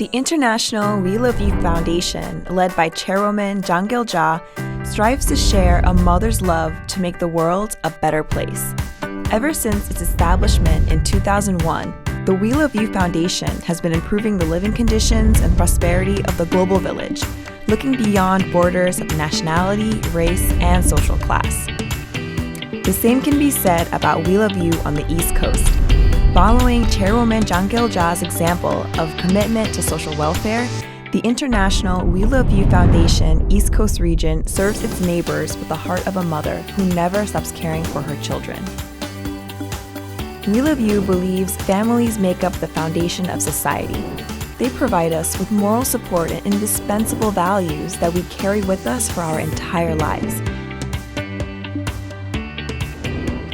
The International WeLoveU Foundation, led by Chairwoman Zahng Gil Jah, strives to share a mother's love to make the world a better place. Ever since its establishment in 2001, the WeLoveU Foundation has been improving the living conditions and prosperity of the global village, looking beyond borders of nationality, race, and social class. The same can be said about WeLoveU on the East Coast. Following Chairwoman Zahng Gil Jah's example of commitment to social welfare, the International WeLoveU Foundation East Coast region serves its neighbors with the heart of a mother who never stops caring for her children. WeLoveU believes families make up the foundation of society. They provide us with moral support and indispensable values that we carry with us for our entire lives.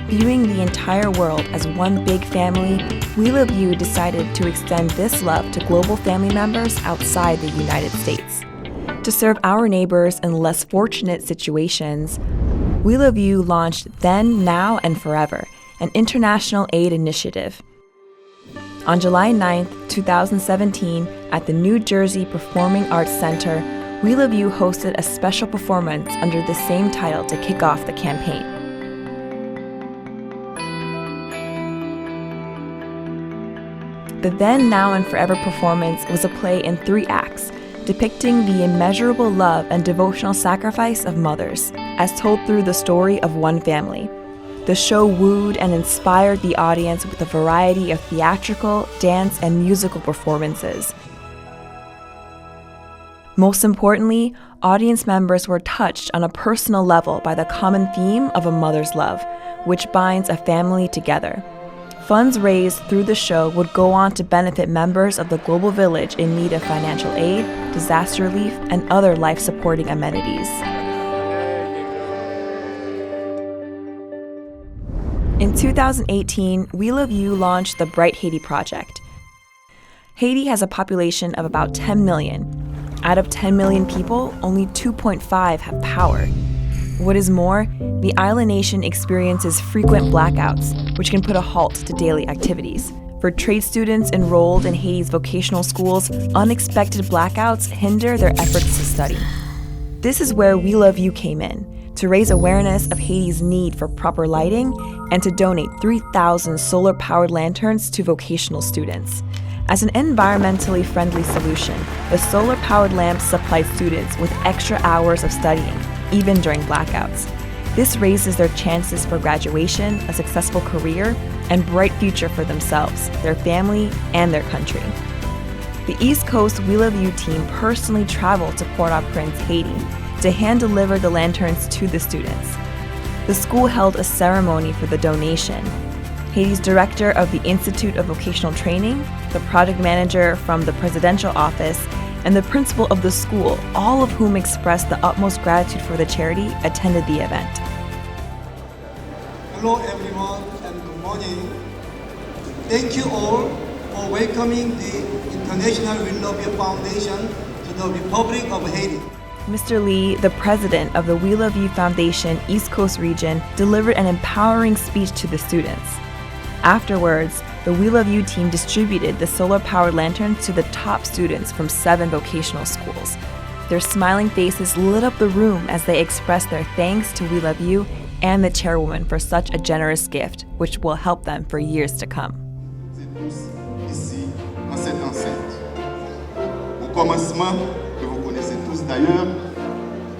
Viewing the entire world as one big family, WeLoveU decided to extend this love to global family members outside the United States. To serve our neighbors in less fortunate situations, WeLoveU launched Then, Now, and Forever, an international aid initiative. On July 9, 2017, at the New Jersey Performing Arts Center, WeLoveU hosted a special performance under the same title to kick off the campaign. The Then, Now, and Forever performance was a play in 3 acts, depicting the immeasurable love and devotional sacrifice of mothers, as told through the story of one family. The show wooed and inspired the audience with a variety of theatrical, dance, and musical performances. Most importantly, audience members were touched on a personal level by the common theme of a mother's love, which binds a family together. Funds raised through the show would go on to benefit members of the global village in need of financial aid, disaster relief, and other life-supporting amenities. In 2018, WeLoveU launched the Bright Haiti Project. Haiti has a population of about 10 million. Out of 10 million people, only 2.5 have power. What is more, the island nation experiences frequent blackouts, which can put a halt to daily activities. For trade students enrolled in Haiti's vocational schools, unexpected blackouts hinder their efforts to study. This is where WeLoveU came in, to raise awareness of Haiti's need for proper lighting and to donate 3,000 solar-powered lanterns to vocational students. As an environmentally friendly solution, the solar-powered lamps supplied students with extra hours of studying, even during blackouts. This raises their chances for graduation, a successful career, and bright future for themselves, their family, and their country. The East Coast WeLoveU team personally traveled to Port-au-Prince, Haiti, to hand-deliver the lanterns to the students. The school held a ceremony for the donation. Haiti's director of the Institute of Vocational Training, the project manager from the presidential office, and the principal of the school, all of whom expressed the utmost gratitude for the charity, attended the event. Hello everyone and good morning. Thank you all for welcoming the International WeLoveU Foundation to the Republic of Haiti. Mr. Lee, the president of the WeLoveU Foundation East Coast region, delivered an empowering speech to the students. Afterwards, the WeLoveU team distributed the solar-powered lanterns to the top students from 7 vocational schools. Their smiling faces lit up the room as they expressed their thanks to WeLoveU and the chairwoman for such a generous gift, which will help them for years to come. Ici, dans cette enceinte. Au commencement, que vous connaissez tous d'ailleurs,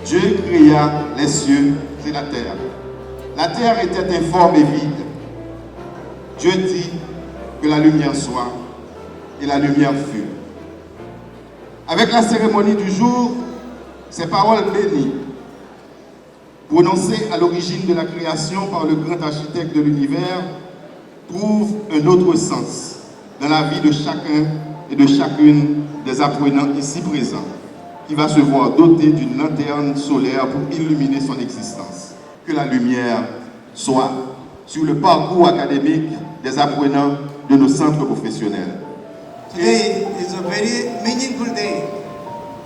Dieu créa les cieux et la terre. La terre était informe et vide. Dieu dit que la lumière soit, et la lumière fut. Avec la cérémonie du jour, ces paroles bénies, prononcées à l'origine de la création par le grand architecte de l'univers, trouvent un autre sens dans la vie de chacun et de chacune des apprenants ici présents, qui va se voir doté d'une lanterne solaire pour illuminer son existence. Que la lumière soit sur le parcours académique des apprenants de nos centres professionnels. Today is a very meaningful day.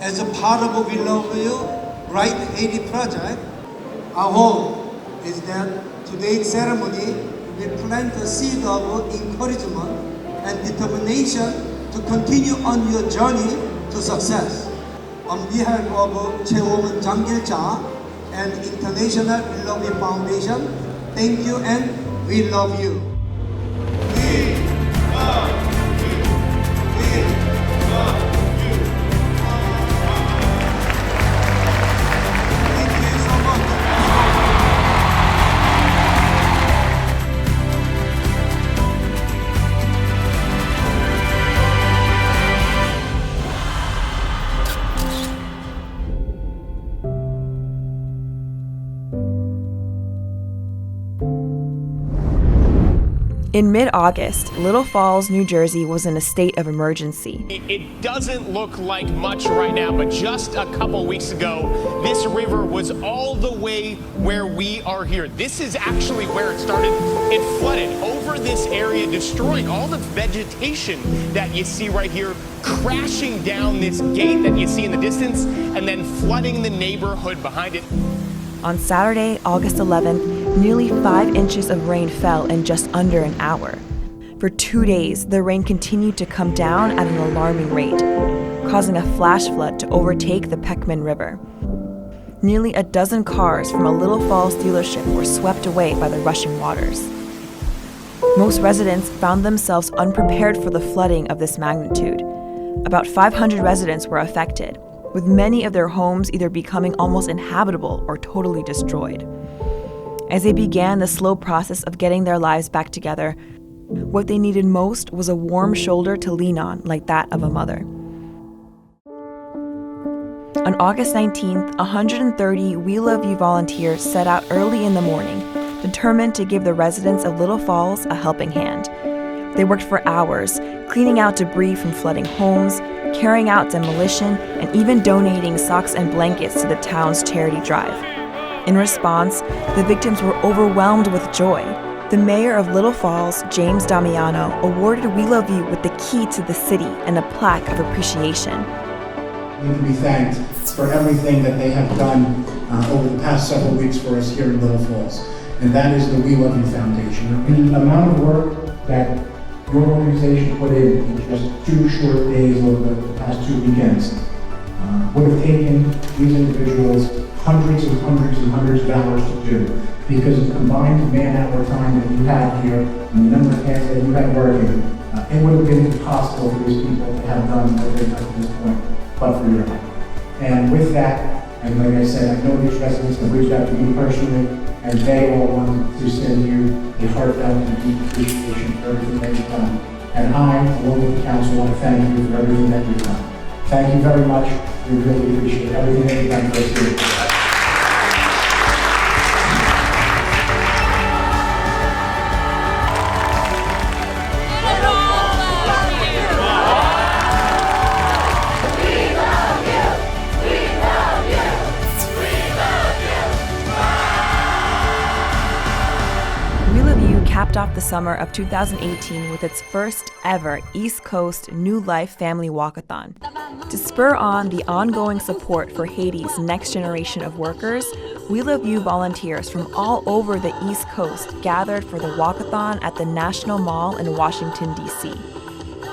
As a part of WeLoveU Bright Haiti project, our hope is that today's ceremony will plant a seed of encouragement and determination to continue on your journey to success. On behalf of Chairwoman Zahng Gil Jah and International WeLoveU Foundation, thank you and we love you. We love you. We love you. Thank you so much. In mid-August, Little Falls, New Jersey was in a state of emergency. It doesn't look like much right now, but just a couple weeks ago, this river was all the way where we are here. This is actually where it started. It flooded over this area, destroying all the vegetation that you see right here, crashing down this gate that you see in the distance, and then flooding the neighborhood behind it. On Saturday, August 11th, nearly 5 inches of rain fell in just under an hour. For 2 days, the rain continued to come down at an alarming rate, causing a flash flood to overtake the Peckman River. Nearly a dozen cars from a Little Falls dealership were swept away by the rushing waters. Most residents found themselves unprepared for the flooding of this magnitude. About 500 residents were affected, with many of their homes either becoming almost inhabitable or totally destroyed. As they began the slow process of getting their lives back together, what they needed most was a warm shoulder to lean on like that of a mother. On August 19th, 130 WeLoveU volunteers set out early in the morning, determined to give the residents of Little Falls a helping hand. They worked for hours, cleaning out debris from flooding homes, carrying out demolition, and even donating socks and blankets to the town's charity drive. In response, the victims were overwhelmed with joy. The mayor of Little Falls, James Damiano, awarded WeLoveU with the key to the city and a plaque of appreciation. We can be thanked for everything that they have done over the past several weeks for us here in Little Falls, and that is the WeLoveU Foundation. The amount of work that your organization put in just 2 short days over the past 2 weekends would have taken these individuals hundreds and hundreds and hundreds of hours to do, because of the combined man-hour time that you have here and the number of hands that you have working, it would have been impossible for these people to have done what they've done to this point, but for your help. And with that, and like I said, I know these residents have reached out to me personally, and they all want to send you a heartfelt and deep appreciation for everything that you've done. And I, along with the council, want to thank you for everything that you've done. Thank you very much. We really appreciate everything that you've done for us here. WeLoveU capped off the summer of 2018 with its first ever East Coast New Life Family Walkathon. To spur on the ongoing support for Haiti's next generation of workers, WeLoveU volunteers from all over the East Coast gathered for the Walkathon at the National Mall in Washington, D.C.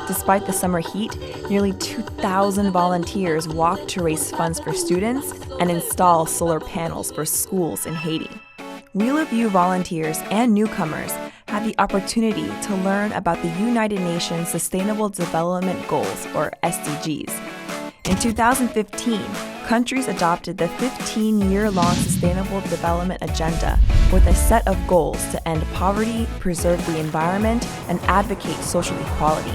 Despite the summer heat, nearly 2,000 volunteers walked to raise funds for students and install solar panels for schools in Haiti. WeLoveU volunteers and newcomers had the opportunity to learn about the United Nations Sustainable Development Goals, or SDGs. In 2015, countries adopted the 15-year-long Sustainable Development Agenda with a set of goals to end poverty, preserve the environment, and advocate social equality.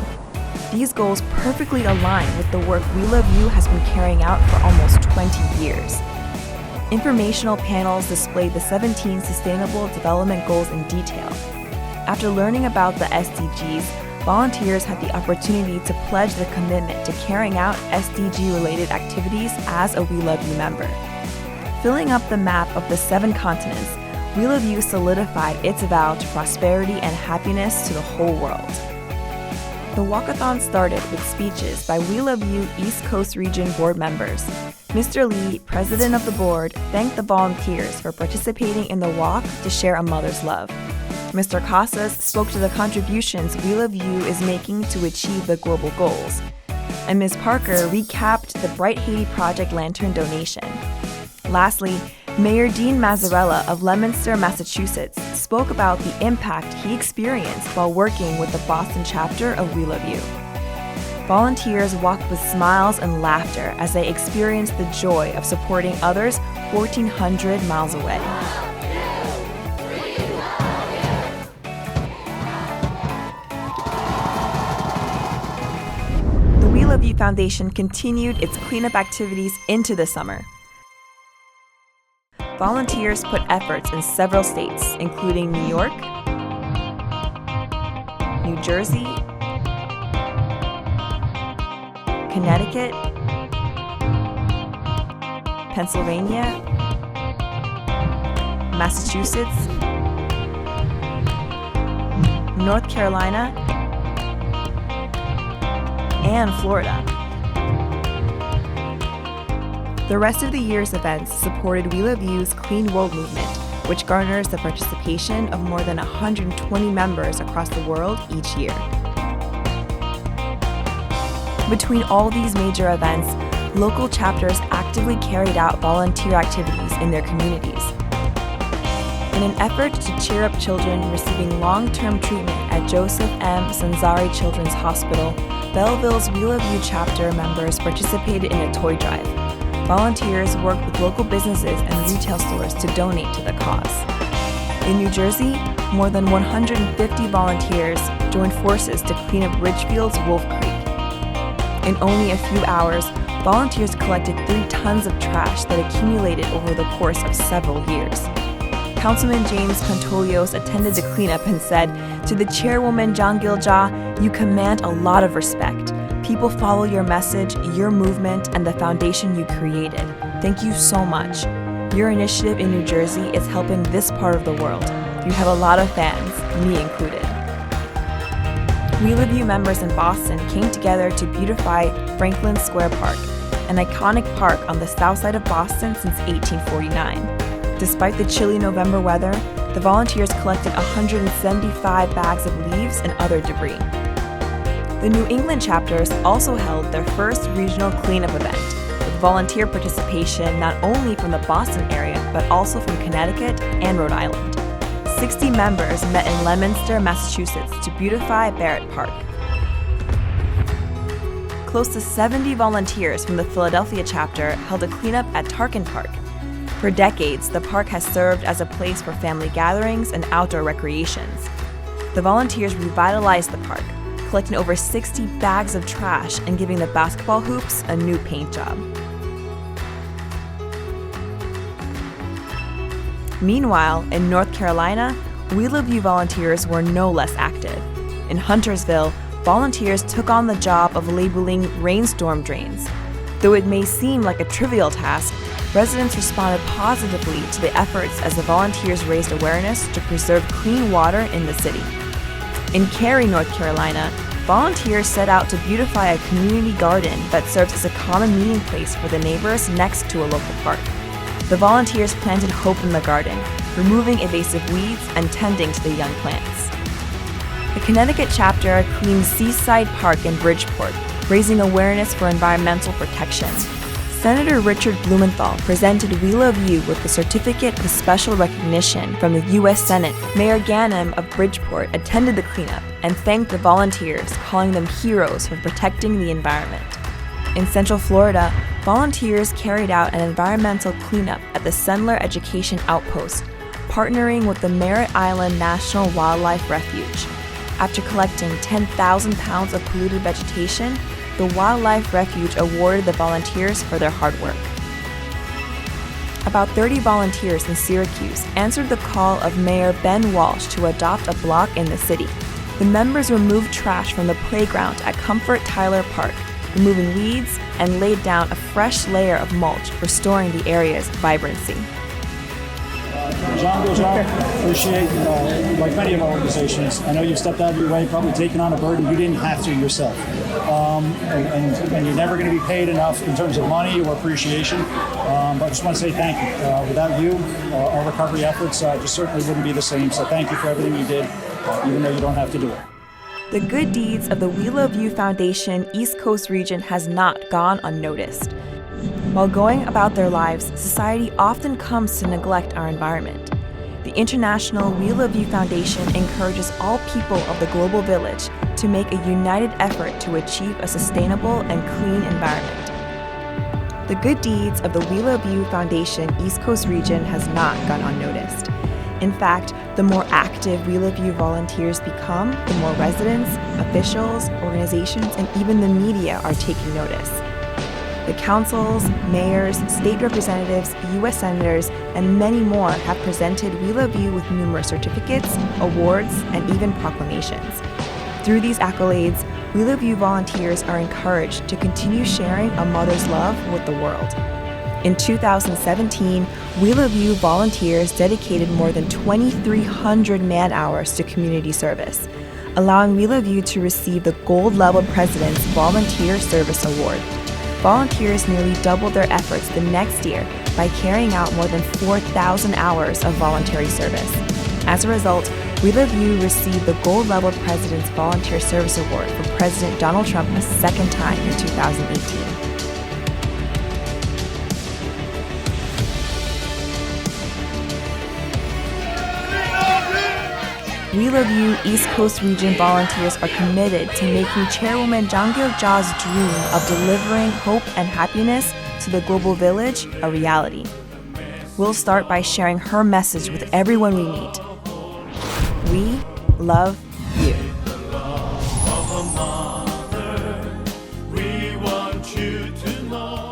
These goals perfectly align with the work WeLoveU has been carrying out for almost 20 years. Informational panels displayed the 17 Sustainable Development Goals in detail. After learning about the SDGs, volunteers had the opportunity to pledge their commitment to carrying out SDG-related activities as a WeLoveU member. Filling up the map of the 7 continents, WeLoveU solidified its vow to prosperity and happiness to the whole world. The walkathon started with speeches by WeLoveU East Coast Region board members. Mr. Lee, president of the board, thanked the volunteers for participating in the walk to share a mother's love. Mr. Casas spoke to the contributions WeLoveU is making to achieve the global goals. And Ms. Parker recapped the Bright Haiti Project Lantern donation. Lastly, Mayor Dean Mazzarella of Leominster, Massachusetts, spoke about the impact he experienced while working with the Boston chapter of WeLoveU. Volunteers walked with smiles and laughter as they experienced the joy of supporting others 1,400 miles away. The WeLoveU Foundation continued its cleanup activities into the summer. Volunteers put efforts in several states, including New York, New Jersey, Connecticut, Pennsylvania, Massachusetts, North Carolina, and Florida. The rest of the year's events supported WeLoveU's Clean World movement, which garners the participation of more than 120 members across the world each year. Between all these major events, local chapters actively carried out volunteer activities in their communities. In an effort to cheer up children receiving long-term treatment at Joseph M. Sanzari Children's Hospital, Belleville's WeLoveU chapter members participated in a toy drive. Volunteers worked with local businesses and retail stores to donate to the cause. In New Jersey, more than 150 volunteers joined forces to clean up Ridgefield's Wolf Creek. In only a few hours, volunteers collected 3 tons of trash that accumulated over the course of several years. Councilman James Contolios attended the cleanup and said, "To the Chairwoman Zahng Gil Jah, you command a lot of respect. People follow your message, your movement, and the foundation you created. Thank you so much. Your initiative in New Jersey is helping this part of the world. You have a lot of fans, me included." WeLoveU members in Boston came together to beautify Franklin Square Park, an iconic park on the south side of Boston since 1849. Despite the chilly November weather, the volunteers collected 175 bags of leaves and other debris. The New England chapters also held their first regional cleanup event, with volunteer participation not only from the Boston area, but also from Connecticut and Rhode Island. 60 members met in Leominster, Massachusetts to beautify Barrett Park. Close to 70 volunteers from the Philadelphia chapter held a cleanup at Tarkin Park. For decades, the park has served as a place for family gatherings and outdoor recreations. The volunteers revitalized the park, collecting over 60 bags of trash and giving the basketball hoops a new paint job. Meanwhile, in North Carolina, WeLoveU volunteers were no less active. In Huntersville, volunteers took on the job of labeling rainstorm drains. Though it may seem like a trivial task, residents responded positively to the efforts as the volunteers raised awareness to preserve clean water in the city. In Cary, North Carolina, volunteers set out to beautify a community garden that serves as a common meeting place for the neighbors next to a local park. The volunteers planted hope in the garden, removing invasive weeds and tending to the young plants. The Connecticut chapter cleaned Seaside Park in Bridgeport, raising awareness for environmental protection. Senator Richard Blumenthal presented WeLoveU with the Certificate of Special Recognition from the U.S. Senate. Mayor Ganim of Bridgeport attended the cleanup and thanked the volunteers, calling them heroes for protecting the environment. In Central Florida, volunteers carried out an environmental cleanup at the Sendler Education Outpost, partnering with the Merritt Island National Wildlife Refuge. After collecting 10,000 pounds of polluted vegetation, the Wildlife Refuge awarded the volunteers for their hard work. About 30 volunteers in Syracuse answered the call of Mayor Ben Walsh to adopt a block in the city. The members removed trash from the playground at Comfort Tyler Park, removing weeds, and laid down a fresh layer of mulch, restoring the area's vibrancy. Zahng Gil Jah, appreciate, like many of our organizations, I know you've stepped out of your way, probably taken on a burden you didn't have to yourself. And you're never going to be paid enough in terms of money or appreciation. But I just want to say thank you. Without you, our recovery efforts just certainly wouldn't be the same. So thank you for everything you did, even though you don't have to do it. The good deeds of the WeLoveU Foundation East Coast region has not gone unnoticed. While going about their lives, society often comes to neglect our environment. The International WeLoveU Foundation encourages all people of the global village to make a united effort to achieve a sustainable and clean environment. The good deeds of the WeLoveU Foundation East Coast region has not gone unnoticed. In fact, the more active WeLoveU volunteers become, the more residents, officials, organizations, and even the media are taking notice. The councils, mayors, state representatives, U.S. senators, and many more have presented WeLoveU with numerous certificates, awards, and even proclamations. Through these accolades, WeLoveU volunteers are encouraged to continue sharing a mother's love with the world. In 2017, WeLoveU volunteers dedicated more than 2,300 man-hours to community service, allowing WeLoveU to receive the gold-level President's Volunteer Service Award. Volunteers nearly doubled their efforts the next year by carrying out more than 4,000 hours of voluntary service. As a result, WeLoveU received the gold-level President's Volunteer Service Award from President Donald Trump a second time in 2018. WeLoveU East Coast Region volunteers are committed to making Chairwoman Zahng Gil Jah's dream of delivering hope and happiness to the global village a reality. We'll start by sharing her message with everyone we meet. We love you. We want you to know